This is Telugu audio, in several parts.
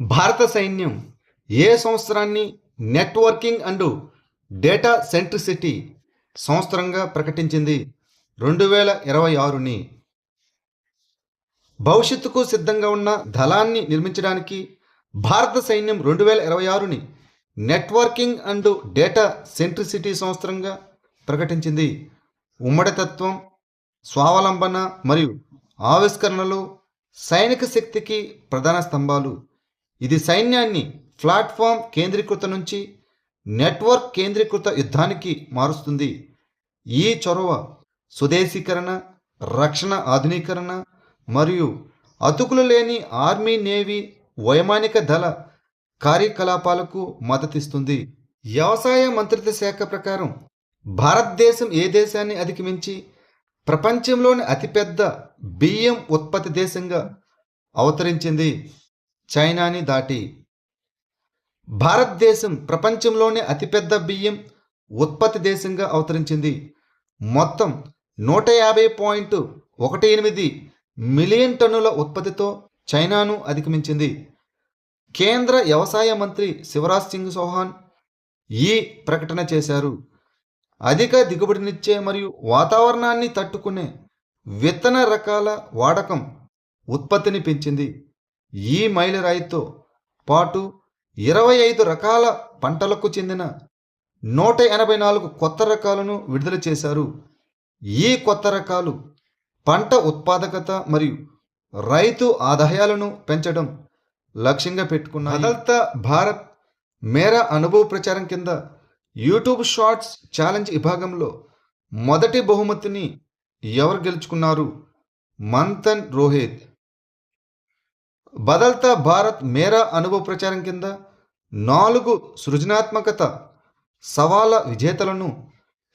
భారత సైన్యం ఏ సంవత్సరాన్ని నెట్వర్కింగ్ అండ్ డేటా సెంట్రిసిటీ సంవత్సరంగా ప్రకటించింది? 2026ని. భవిష్యత్తుకు సిద్ధంగా ఉన్న దళాన్ని నిర్మించడానికి భారత సైన్యం 2026ని నెట్వర్కింగ్ అండ్ డేటా సెంట్రిసిటీ సంవత్సరంగా ప్రకటించింది. ఉమ్మడితత్వం, స్వావలంబన మరియు ఆవిష్కరణలు సైనిక శక్తికి ప్రధాన స్తంభాలు. ఇది సైన్యాన్ని ప్లాట్ఫామ్ కేంద్రీకృత నుంచి నెట్వర్క్ కేంద్రీకృత యుద్ధానికి మారుస్తుంది. ఈ చొరవ స్వదేశీకరణ, రక్షణ ఆధునీకరణ మరియు అతుకులు లేని ఆర్మీ, నేవీ, వైమానిక దళ కార్యకలాపాలకు మద్దతిస్తుంది. వ్యవసాయ మంత్రిత్వ శాఖ ప్రకారం భారతదేశం ఏ దేశాన్ని అధిగమించి ప్రపంచంలోని అతిపెద్ద బియ్యం ఉత్పత్తి దేశంగా అవతరించింది? చైనాని దాటి. భారతదేశం ప్రపంచంలోని అతిపెద్ద బియ్యం ఉత్పత్తి దేశంగా అవతరించింది. మొత్తం 150.18 మిలియన్ టన్నుల ఉత్పత్తితో చైనాను అధిగమించింది. కేంద్ర వ్యవసాయ మంత్రి శివరాజ్ సింగ్ చౌహాన్ ఈ ప్రకటన చేశారు. అధిక దిగుబడినిచ్చే మరియు వాతావరణాన్ని తట్టుకునే విత్తన రకాల వాడకం ఉత్పత్తిని పెంచింది. ఈ మైలురాయితో పాటు 25 రకాల పంటలకు చెందిన 184 కొత్త రకాలను విడుదల చేశారు. ఈ కొత్త రకాలు పంట ఉత్పాదకత మరియు రైతు ఆదాయాలను పెంచడం లక్ష్యంగా పెట్టుకున్నాయి. బదల్తా భారత్ మేరా అనుభవ ప్రచారం కింద యూట్యూబ్ షార్ట్స్ ఛాలెంజ్ విభాగంలో మొదటి బహుమతిని ఎవరు గెలుచుకున్నారు? మంథన్ రోహిత్. బదల్తా భారత్ మేరా అనుభవ ప్రచారం కింద 4 సృజనాత్మకత సవాళ్ళ విజేతలను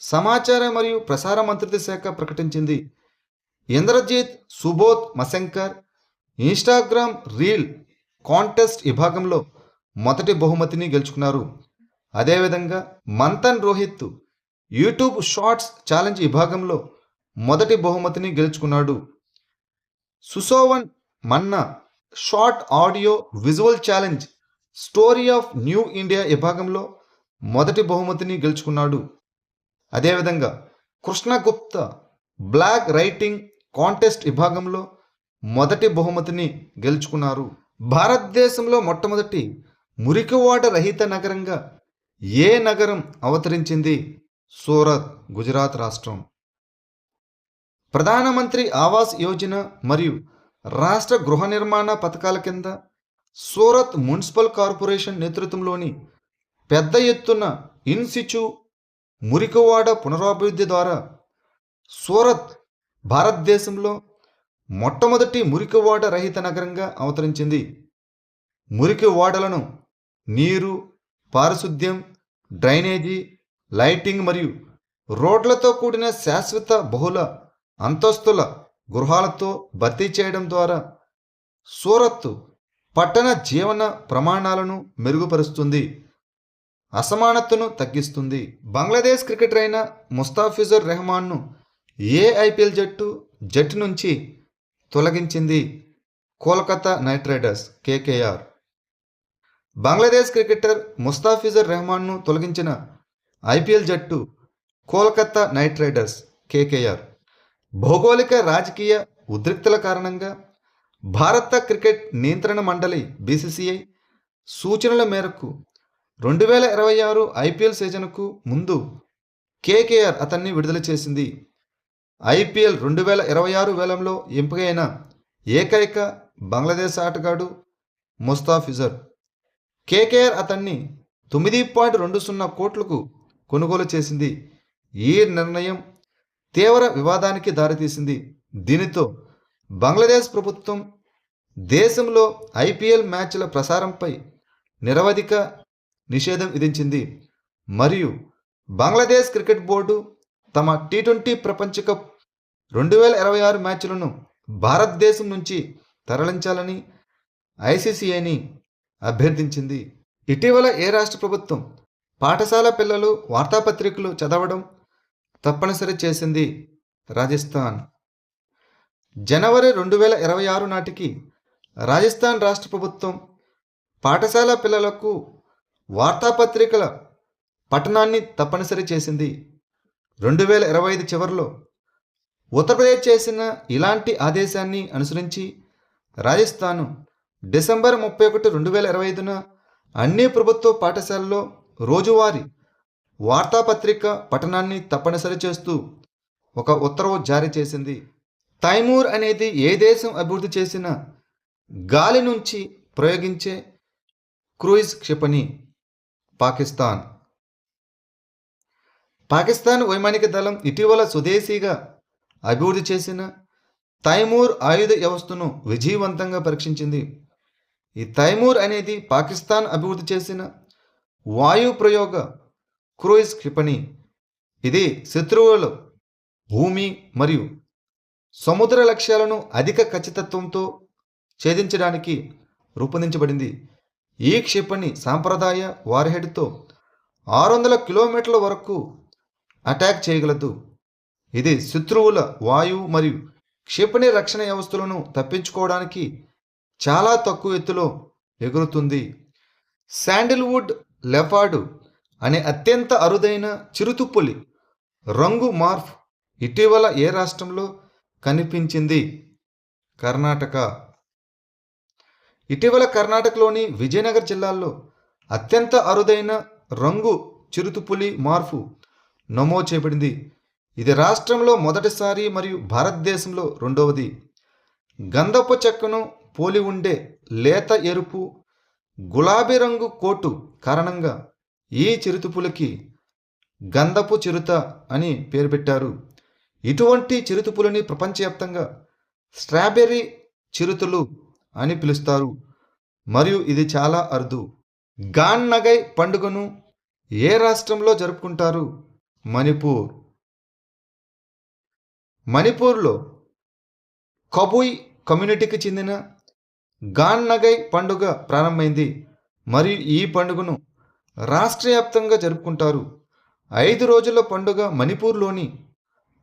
సమాచార మరియు ప్రసార మంత్రిత్వ శాఖ ప్రకటించింది. Indrajit Subodh Mashankar Instagram reel contest విభాగంలో మొదటి బహుమతిని గెలుచుకున్నారు. అదేవిధంగా Manthan Rohit YouTube shorts challenge విభాగంలో మొదటి బహుమతిని గెలుచుకున్నాడు. Sushovan Manna short audio visual challenge story of new India విభాగంలో మొదటి బహుమతిని గెలుచుకున్నాడు. అదేవిధంగా కృష్ణగుప్త బ్లాగ్ రైటింగ్ కాంటెస్ట్ విభాగంలో మొదటి బహుమతిని గెలుచుకున్నారు. భారతదేశంలో మొట్టమొదటి మురికివాడ రహిత నగరంగా ఏ నగరం అవతరించింది? సూరత్, గుజరాత్ రాష్ట్రం. ప్రధానమంత్రి ఆవాస్ యోజన మరియు రాష్ట్ర గృహ నిర్మాణ పథకాల కింద సూరత్ మున్సిపల్ కార్పొరేషన్ నేతృత్వంలోని పెద్ద ఎత్తున ఇన్సిచు మురికివాడ పునరాభివృద్ధి ద్వారా సూరత్ భారతదేశంలో మొట్టమొదటి మురికివాడ రహిత నగరంగా అవతరించింది. మురికి వాడలను నీరు, పారిశుద్ధ్యం, డ్రైనేజీ, లైటింగ్ మరియు రోడ్లతో కూడిన శాశ్వత బహుళ అంతస్తుల గృహాలతో భర్తీ చేయడం ద్వారా సూరత్ పట్టణ జీవన ప్రమాణాలను మెరుగుపరుస్తుంది, అసమానతను తగ్గిస్తుంది. బంగ్లాదేశ్ క్రికెటర్ అయిన ముస్తాఫిజుర్ రెహమాన్ను ఏ ఐపీఎల్ జట్టు నుంచి తొలగించింది? Kolkata Knight Riders, KKR. Bangladesh cricketer Mustafizur రెహమాన్ను తొలగించిన ఐపీఎల్ జట్టు కోల్కతా నైట్ రైడర్స్, కేకేఆర్. భౌగోళిక రాజకీయ ఉద్రిక్తల కారణంగా భారత క్రికెట్ నియంత్రణ మండలి బీసీసీఐ సూచనల మేరకు 2026 ఐపీఎల్ సీజన్కు ముందు కేకేఆర్ అతన్ని విడుదల చేసింది. ఐపీఎల్ 2026 వేలంలో ఎంపికైన ఏకైక బంగ్లాదేశ్ ఆటగాడు ముస్తాఫిజుర్. కేకేఆర్ అతన్ని 9.20 కోట్లకు కొనుగోలు చేసింది. ఈ నిర్ణయం తీవ్ర వివాదానికి దారితీసింది. దీనితో బంగ్లాదేశ్ ప్రభుత్వం దేశంలో ఐపీఎల్ మ్యాచ్ల ప్రసారంపై నిరవధిక నిషేధం విధించింది మరియు బంగ్లాదేశ్ క్రికెట్ బోర్డు తమ టీ20 ప్రపంచ కప్ 2026 మ్యాచ్లను భారతదేశం నుంచి తరలించాలని ఐసీసీఐని అభ్యర్థించింది. ఇటీవల ఏ రాష్ట్ర ప్రభుత్వం పాఠశాల పిల్లలు వార్తాపత్రికలు చదవడం తప్పనిసరి చేసింది? రాజస్థాన్. జనవరి 2026 నాటికి రాజస్థాన్ రాష్ట్ర ప్రభుత్వం పాఠశాల పిల్లలకు వార్తాపత్రికల పఠనాన్ని తప్పనిసరి చేసింది. 2025 చివరిలో ఉత్తరప్రదేశ్ చేసిన ఇలాంటి ఆదేశాన్ని అనుసరించి రాజస్థాన్ డిసెంబర్ 31, 2025న అన్ని ప్రభుత్వ పాఠశాలల్లో రోజువారీ వార్తాపత్రిక పఠనాన్ని తప్పనిసరి చేస్తూ ఒక ఉత్తర్వు జారీ చేసింది. తైమూర్ అనేది ఏ దేశం అభివృద్ధి చేసిన గాలి నుంచి ప్రయోగించే క్రూయిజ్ క్షిపణి? పాకిస్తాన్. పాకిస్తాన్ వైమానిక దళం ఇటీవల స్వదేశీగా అభివృద్ధి చేసిన తైమూర్ ఆయుధ వ్యవస్థను విజయవంతంగా పరీక్షించింది. ఈ తైమూర్ అనేది పాకిస్తాన్ అభివృద్ధి చేసిన వాయు ప్రయోగ క్రూయిజ్ క్షిపణి. ఇది శత్రువుల భూమి మరియు సముద్ర లక్ష్యాలను అధిక ఖచ్చితత్వంతో ఛేదించడానికి రూపొందించబడింది. ఈ క్షిపణి సాంప్రదాయ వార్హెడ్తో 600 కిలోమీటర్ల వరకు అటాక్ చేయగలదు. ఇది శత్రువుల వాయువు మరియు క్షిపణి రక్షణ వ్యవస్థలను తప్పించుకోవడానికి చాలా తక్కువ ఎత్తులో ఎగురుతుంది. శాండిల్వుడ్ లెపార్డ్ అనే అత్యంత అరుదైన చిరుతుపులి రంగు మార్ఫ్ ఇటీవల ఏ రాష్ట్రంలో కనిపించింది? కర్ణాటక. ఇటీవల కర్ణాటకలోని విజయనగర జిల్లాలో అత్యంత అరుదైన రంగు చిరుతుపులి మార్ఫు నమోదు చేయబడింది. ఇది రాష్ట్రంలో మొదటిసారి మరియు భారతదేశంలో రెండవది. గంధపు చెక్కను పోలి ఉండే లేత ఎరుపు గులాబీ రంగు కోటు కారణంగా ఈ చిరుతుపులికి గంధపు చిరుత అని పేరు పెట్టారు. ఇటువంటి చిరుతుపులిని ప్రపంచవ్యాప్తంగా స్ట్రాబెర్రీ చిరుతలు అని పిలుస్తారు మరియు ఇది చాలా అరుదు. గాన్ నగై పండుగను ఏ రాష్ట్రంలో జరుపుకుంటారు? మణిపూర్. మణిపూర్లో కబుయ్ కమ్యూనిటీకి చెందిన గాన్ నగై పండుగ ప్రారంభమైంది మరియు ఈ పండుగను రాష్ట్ర వ్యాప్తంగా జరుపుకుంటారు. 5 రోజుల పండుగ మణిపూర్లోని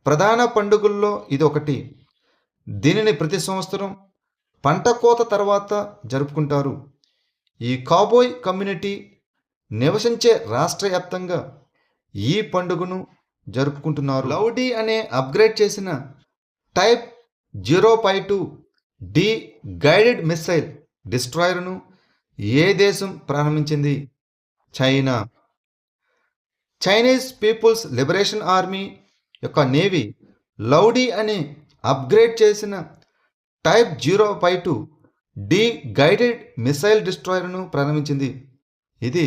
ప్రధాన పండుగల్లో ఇది ఒకటి. దీనిని ప్రతి సంవత్సరం పంట కోత తర్వాత జరుపుకుంటారు. ఈ కాబోయ్ కమ్యూనిటీ నివసించే రాష్ట్ర వ్యాప్తంగా ఈ పండుగను జరుపుకుంటున్నారు. లౌడీ అనే అప్గ్రేడ్ చేసిన టైప్ 0.2D గైడెడ్ మిస్సైల్ డిస్ట్రాయర్ను ఏ దేశం ప్రారంభించింది? China. Chinese People's Liberation Army యొక్క నేవీ లౌడీ అనే అప్గ్రేడ్ చేసిన టైప్ 0.2D గైడెడ్ మిసైల్ డిస్ట్రాయర్ను ప్రారంభించింది. ఇది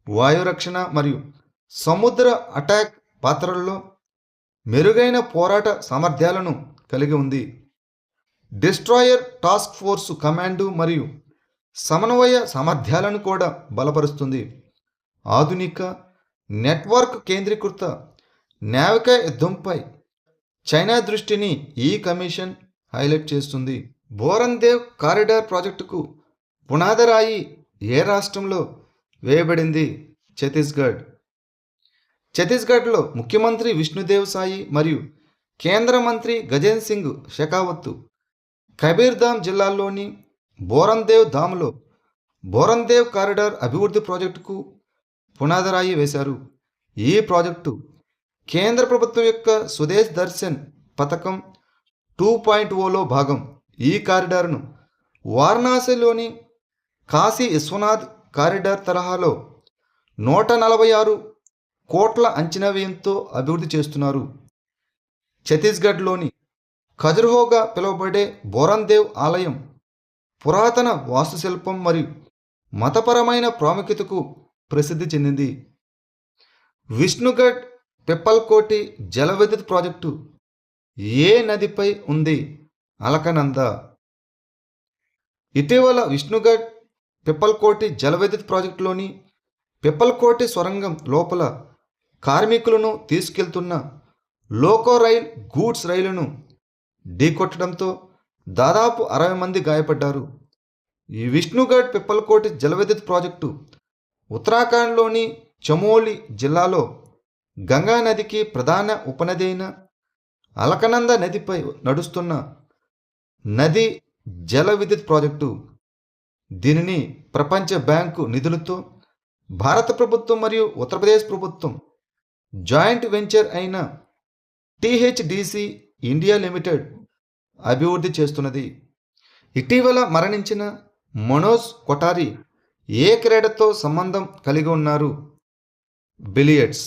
వాయురక్షణ మరియు సముద్ర అటాక్ పాత్రల్లో మెరుగైన పోరాట సామర్థ్యాలను కలిగి ఉంది. డిస్ట్రాయర్ టాస్క్ ఫోర్స్ కమాండు మరియు సమన్వయ సామర్థ్యాలను కూడా బలపరుస్తుంది. ఆధునిక నెట్వర్క్ కేంద్రీకృత నావికా యుద్ధంపై చైనా దృష్టిని ఈ కమిషన్ హైలైట్ చేస్తుంది. బోరన్దేవ్ కారిడార్ ప్రాజెక్టుకు పునాదిరాయి ఏ రాష్ట్రంలో వేయబడింది? ఛత్తీస్గఢ్. ఛత్తీస్గఢ్లో ముఖ్యమంత్రి విష్ణుదేవ్ సాయి మరియు కేంద్ర మంత్రి గజేంద్ర సింగ్ షెకావత్ కబీర్ధామ్ జిల్లాలోని బోరన్దేవ్ ధామ్లో బోరన్దేవ్ కారిడార్ అభివృద్ధి ప్రాజెక్టుకు పునాదిరాయి వేశారు. ఈ ప్రాజెక్టు కేంద్ర ప్రభుత్వం యొక్క స్వదేశ్ దర్శన్ పథకం 2.0లో భాగం. ఈ కారిడార్ను వారణాసిలోని కాశీ విశ్వనాథ్ కారిడార్ తరహాలో 146 కోట్ల అంచనా వ్యయంతో అభివృద్ధి చేస్తున్నారు. ఛత్తీస్గఢ్లోని ఖజురహోగా పిలువబడే బోరన్దేవ్ ఆలయం పురాతన వాస్తుశిల్పం మరియు మతపరమైన ప్రాముఖ్యతకు ప్రసిద్ధి చెందింది. విష్ణుగఢ్ పిప్పల్కోటి జల విద్యుత్ ప్రాజెక్టు ఏ నదిపై ఉంది? అలకనంద. ఇటీవల విష్ణుగఢ్ పిప్పల్కోటి జల విద్యుత్ ప్రాజెక్టులోని పిప్పల్కోటి సొరంగం లోపల కార్మికులను తీసుకెళ్తున్న లోకో రైల్ గూడ్స్ రైలును ఢీకొట్టడంతో దాదాపు 60 మంది గాయపడ్డారు. ఈ విష్ణుగఢ్ పిప్పల్కోటి జల విద్యుత్ ప్రాజెక్టు ఉత్తరాఖండ్లోని చమోలి జిల్లాలో గంగా నదికి ప్రధాన ఉపనది అయిన అలకనంద నదిపై నడుస్తున్న నది జల విద్యుత్ ప్రాజెక్టు. దీనిని ప్రపంచ బ్యాంకు నిధులతో భారత ప్రభుత్వం మరియు ఉత్తరప్రదేశ్ ప్రభుత్వం జాయింట్ వెంచర్ అయిన టీహెచ్డిసి ఇండియా లిమిటెడ్ అభివృద్ధి చేస్తున్నది. ఇటీవల మరణించిన మనోజ్ కొఠారి ఏ క్రీడతో సంబంధం కలిగి ఉన్నారు? బిలియర్డ్స్.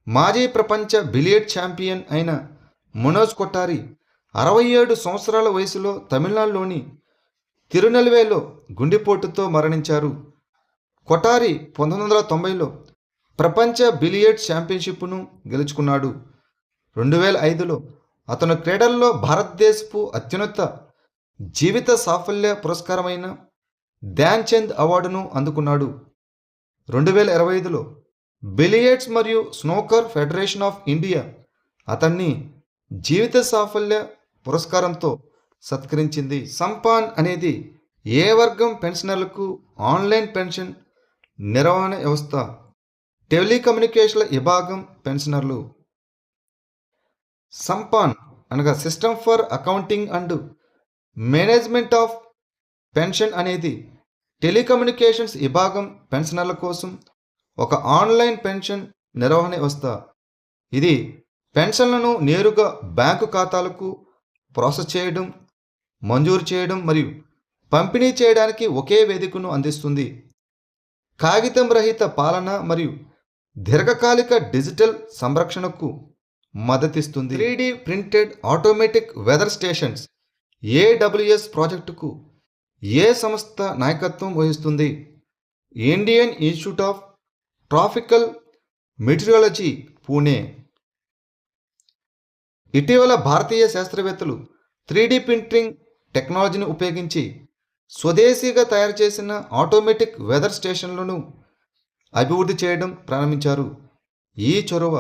మాజీ ప్రపంచ బిలియర్డ్ ఛాంపియన్ అయిన మనోజ్ కొఠారి 67 సంవత్సరాల వయసులో తమిళనాడులోని తిరునెల్వేలిలో గుండెపోటుతో మరణించారు. కొఠారి 1990లో ప్రపంచ బిలియర్డ్ ఛాంపియన్షిప్ను గెలుచుకున్నాడు. 2005లో అతను క్రీడల్లో భారతదేశపు అత్యున్నత జీవిత సాఫల్య పురస్కారమైన ధ్యాన్ చంద్ అవార్డును అందుకున్నాడు. 2025లో బిలియర్డ్స్ మరియు స్నూకర్ ఫెడరేషన్ ఆఫ్ ఇండియా అతన్ని జీవిత సాఫల్య పురస్కారంతో సత్కరించింది. సంపాన్ అనేది ఏ వర్గం పెన్షనర్లకు ఆన్లైన్ పెన్షన్ నిర్వహణ వ్యవస్థ. టెలికమ్యూనికేషన్ల విభాగం పెన్షనర్లు. సంపాన్ అనగా system for accounting and management of pension అనేది టెలికమ్యూనికేషన్స్ విభాగం పెన్షనర్ల కోసం ఒక ఆన్లైన్ పెన్షన్ నిర్వహణ వ్యవస్థ. ఇది పెన్షన్లను నేరుగా బ్యాంకు ఖాతాలకు ప్రాసెస్ చేయడం, మంజూరు చేయడం మరియు పంపిణీ చేయడానికి ఒకే వేదికను అందిస్తుంది. కాగితం రహిత పాలన మరియు దీర్ఘకాలిక డిజిటల్ సంరక్షణకు మద్దతిస్తుంది. 3D printed automatic weather stations AWS ప్రాజెక్టుకు ఏ సంస్థ నాయకత్వం వహిస్తుంది? Indian Institute of Tropical Meteorology, Pune. ఇటీవల భారతీయ శాస్త్రవేత్తలు 3D ప్రింటింగ్ టెక్నాలజీని ఉపయోగించి స్వదేశీగా తయారు చేసిన ఆటోమేటిక్ వెదర్ స్టేషన్లను అభివృద్ధి చేయడం ప్రారంభించారు. ఈ చొరవ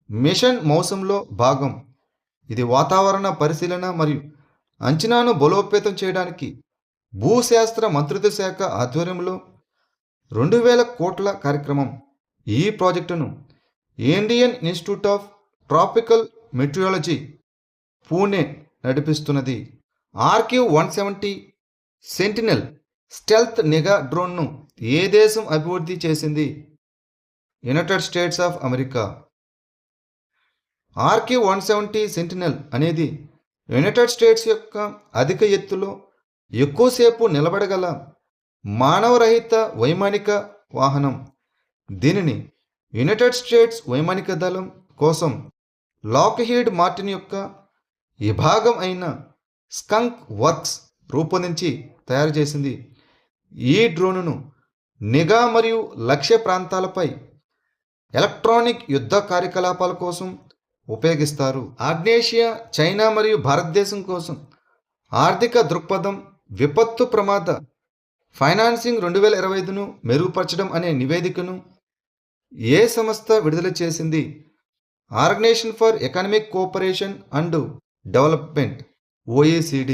మిషన్ మౌసంలో భాగం. ఇది వాతావరణ పరిశీలన మరియు అంచనాను బలోపేతం చేయడానికి భూశాస్త్ర మంత్రిత్వ శాఖ ఆధ్వర్యంలో 2000 కోట్ల కార్యక్రమం. ఈ ప్రాజెక్టును Indian Institute of Tropical Meteorology, Pune నడిపిస్తున్నది. RQ-170 సెంటినెల్ స్టెల్త్ నిఘా డ్రోన్ను ఏ దేశం అభివృద్ధి చేసింది? United States of America. RQ-170 Sentinel అనేది యునైటెడ్ స్టేట్స్ యొక్క అధిక ఎత్తులో ఎక్కువసేపు నిలబడగల మానవరహిత వైమానిక వాహనం. దీనిని యునైటెడ్ స్టేట్స్ వైమానిక దళం కోసం లాక్హీడ్ మార్టిన్ యొక్క విభాగం అయిన స్కంక్ వర్క్స్ రూపొందించి తయారు చేసింది. ఈ డ్రోనును నిఘా మరియు లక్ష్య ప్రాంతాలపై ఎలక్ట్రానిక్ యుద్ధ కార్యకలాపాల కోసం ఉపయోగిస్తారు. ఆగ్నేషియా, చైనా మరియు భారతదేశం కోసం ఆర్థిక దృక్పథం విపత్తు ప్రమాద ఫైనాన్సింగ్ 2025ను మెరుగుపరచడం అనే నివేదికను ఏ సంస్థ విడుదల చేసింది? Organisation for Economic Cooperation and Development, OECD.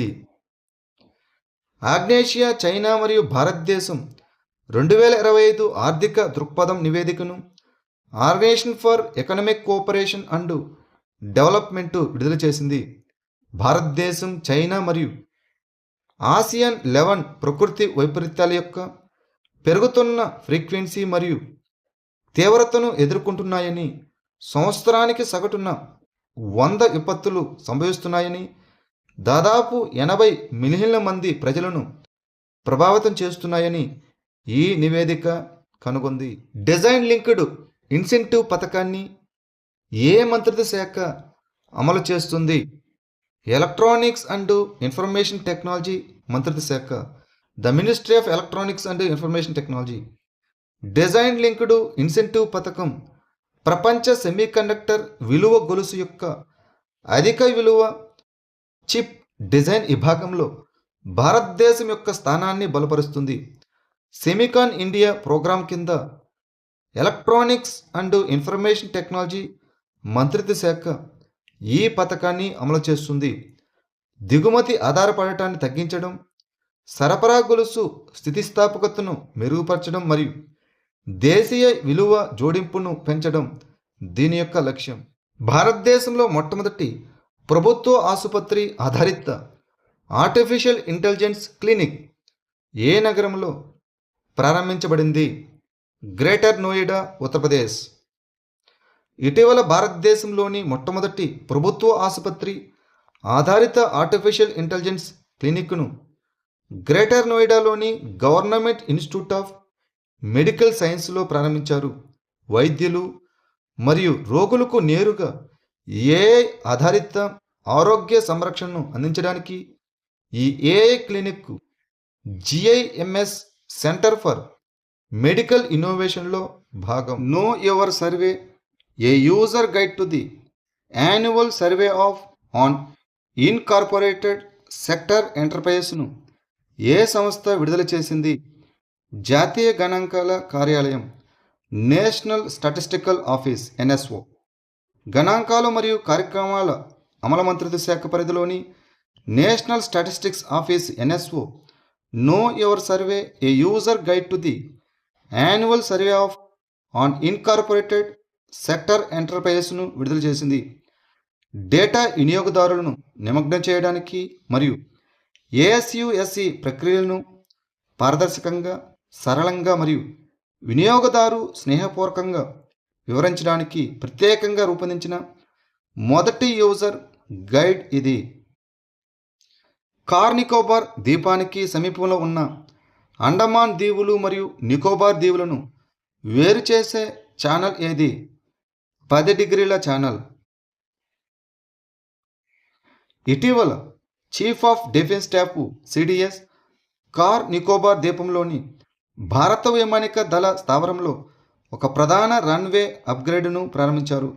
ఆగ్నేషియా, చైనా మరియు భారతదేశం 2025 ఆర్థిక దృక్పథం నివేదికను Organisation for Economic Cooperation and Development విడుదల చేసింది. భారతదేశం, చైనా మరియు ఆసియాన్ 11 ప్రకృతి వైపరీత్యాల యొక్క పెరుగుతున్న ఫ్రీక్వెన్సీ మరియు తీవ్రతను ఎదుర్కొంటున్నాయని, సంవత్సరానికి సగటున 100 విపత్తులు సంభవిస్తున్నాయని, దాదాపు 80 మిలియన్ల మంది ప్రజలను ప్రభావితం చేస్తున్నాయని ఈ నివేదిక కనుగొంది. డిజైన్ లింక్డ్ ఇన్సెంటివ్ పథకాన్ని ఏ మంత్రిత్వ శాఖ అమలు చేస్తుంది? ఎలక్ట్రానిక్స్ అండ్ ఇన్ఫర్మేషన్ టెక్నాలజీ మంత్రిత్వ శాఖ, the ministry of electronics and information technology. Design linked incentive పథకం ప్రపంచ సెమీకండక్టర్ విలువ గొలుసు యొక్క అధిక విలువ చిప్ డిజైన్ విభాగంలో భారతదేశం యొక్క స్థానాన్ని బలపరుస్తుంది. సెమికాన్ ఇండియా ప్రోగ్రాం కింద ఎలక్ట్రానిక్స్ అండ్ ఇన్ఫర్మేషన్ టెక్నాలజీ మంత్రిత్వ శాఖ ఈ పథకాన్ని అమలు చేస్తుంది. దిగుమతి ఆధారపడటాన్ని తగ్గించడం, సరఫరా గొలుసు స్థితిస్థాపకతను మెరుగుపరచడం మరియు దేశీయ విలువ జోడింపును పెంచడం దీని యొక్క లక్ష్యం. భారతదేశంలో మొట్టమొదటి ప్రభుత్వ ఆసుపత్రి ఆధారిత ఆర్టిఫిషియల్ ఇంటెలిజెన్స్ క్లినిక్ ఏ నగరంలో ప్రారంభించబడింది? గ్రేటర్ నోయిడా, ఉత్తరప్రదేశ్. ఇటీవల భారతదేశంలోని మొట్టమొదటి ప్రభుత్వ ఆసుపత్రి ఆధారిత ఆర్టిఫిషియల్ ఇంటెలిజెన్స్ క్లినిక్ను గ్రేటర్ నోయిడాలోని గవర్నమెంట్ ఇన్స్టిట్యూట్ ఆఫ్ మెడికల్ సైన్స్లో ప్రారంభించారు. వైద్యులు మరియు రోగులకు నేరుగా ఏఐ ఆధారిత ఆరోగ్య సంరక్షణను అందించడానికి ఈ AI clinic GIMS centre for medical ఇన్నోవేషన్లో భాగం. Know your survey, a user guide to the annual survey of unincorporated sector ఎంటర్ప్రైజెస్ను ఏ సంస్థ విడుదల చేసింది? జాతీయ గణాంకాల కార్యాలయం, నేషనల్ స్టాటిస్టికల్ ఆఫీస్ ఎన్ఎస్ఓ. గణాంకాలు మరియు కార్యక్రమాల అమలు మంత్రిత్వ శాఖ పరిధిలోని National Statistics Office NSO know your survey, a user guide to the annual survey of unincorporated sector ఎంటర్ప్రైజెస్ను విడుదల చేసింది. డేటా వినియోగదారులను నిమగ్నం చేయడానికి మరియు ఏఎస్యుఎస్సి ప్రక్రియలను పారదర్శకంగా, సరళంగా మరియు వినియోగదారు స్నేహపూర్వకంగా వివరించడానికి ప్రత్యేకంగా రూపొందించిన మొదటి యూజర్ గైడ్ ఇది. కార్ నికోబార్ ద్వీపానికి సమీపంలో ఉన్న అండమాన్ దీవులు మరియు నికోబార్ దీవులను వేరు చేసే ఛానల్ ఏది? 10 డిగ్రీల ఛానల్. ఇటీవల Chief of Defence Staff CDS Car Nicobar ద్వీపంలోని భారత వైమానిక దళ స్థావరంలో ఒక ప్రధాన రన్వే అప్గ్రేడ్ను ప్రారంభించారు.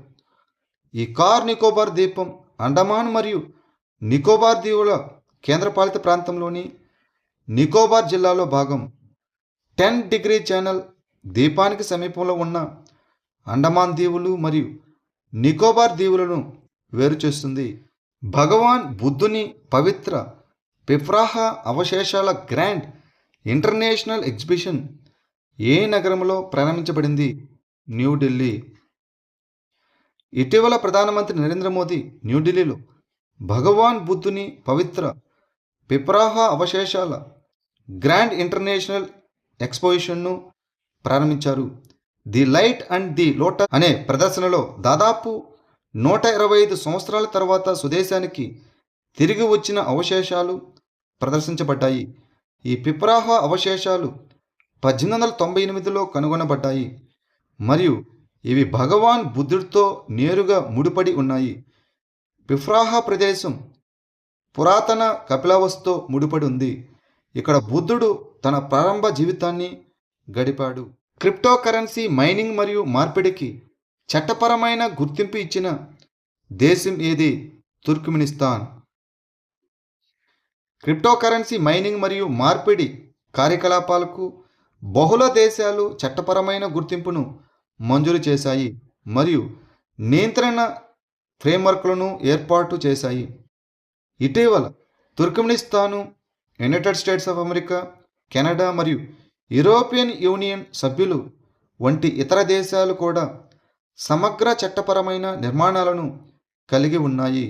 ఈ కార్ నికోబార్ ద్వీపం అండమాన్ మరియు నికోబార్ దీవుల కేంద్రపాలిత ప్రాంతంలోని నికోబార్ జిల్లాలో భాగం. 10 డిగ్రీ ఛానల్ ద్వీపానికి సమీపంలో ఉన్న అండమాన్ దీవులు మరియు నికోబార్ దీవులను వేరు చేస్తుంది. భగవాన్ బుద్ధుని పవిత్ర పిప్రాహ అవశేషాల గ్రాండ్ ఇంటర్నేషనల్ ఎగ్జిబిషన్ ఏ నగరంలో ప్రారంభించబడింది? న్యూఢిల్లీ. ఇటీవల ప్రధానమంత్రి నరేంద్ర మోదీ న్యూఢిల్లీలో భగవాన్ బుద్ధుని పవిత్ర పిప్రాహ అవశేషాల గ్రాండ్ ఇంటర్నేషనల్ ఎక్స్పోజిషన్ను ప్రారంభించారు. The light and the lotus అనే ప్రదర్శనలో దాదాపు 125 సంవత్సరాల తర్వాత స్వదేశానికి తిరిగి వచ్చిన అవశేషాలు ప్రదర్శించబడ్డాయి. ఈ పిప్రాహ అవశేషాలు 1898లో కనుగొనబడ్డాయి మరియు ఇవి భగవాన్ బుద్ధుడితో నేరుగా ముడిపడి ఉన్నాయి. పిప్రాహ ప్రదేశం పురాతన కపిలవస్తుతో ముడిపడి ఉంది. ఇక్కడ బుద్ధుడు తన ప్రారంభ జీవితాన్ని గడిపాడు. క్రిప్టోకరెన్సీ మైనింగ్ మరియు మార్పిడికి చట్టపరమైన గుర్తింపు ఇచ్చిన దేశం ఏది? తుర్క్మెనిస్తాన్. క్రిప్టోకరెన్సీ మైనింగ్ మరియు మార్పిడి కార్యకలాపాలకు బహుళ దేశాలు చట్టపరమైన గుర్తింపును మంజూరు చేశాయి మరియు నియంత్రణ ఫ్రేమ్వర్క్లను ఏర్పాటు చేశాయి. ఇటీవల Turkmenistan, United States of America, Canada మరియు యూరోపియన్ యూనియన్ సభ్యులు వంటి ఇతర దేశాలు కూడా సమగ్ర చట్టపరమైన నిర్మాణాలను కలిగి ఉన్నాయి.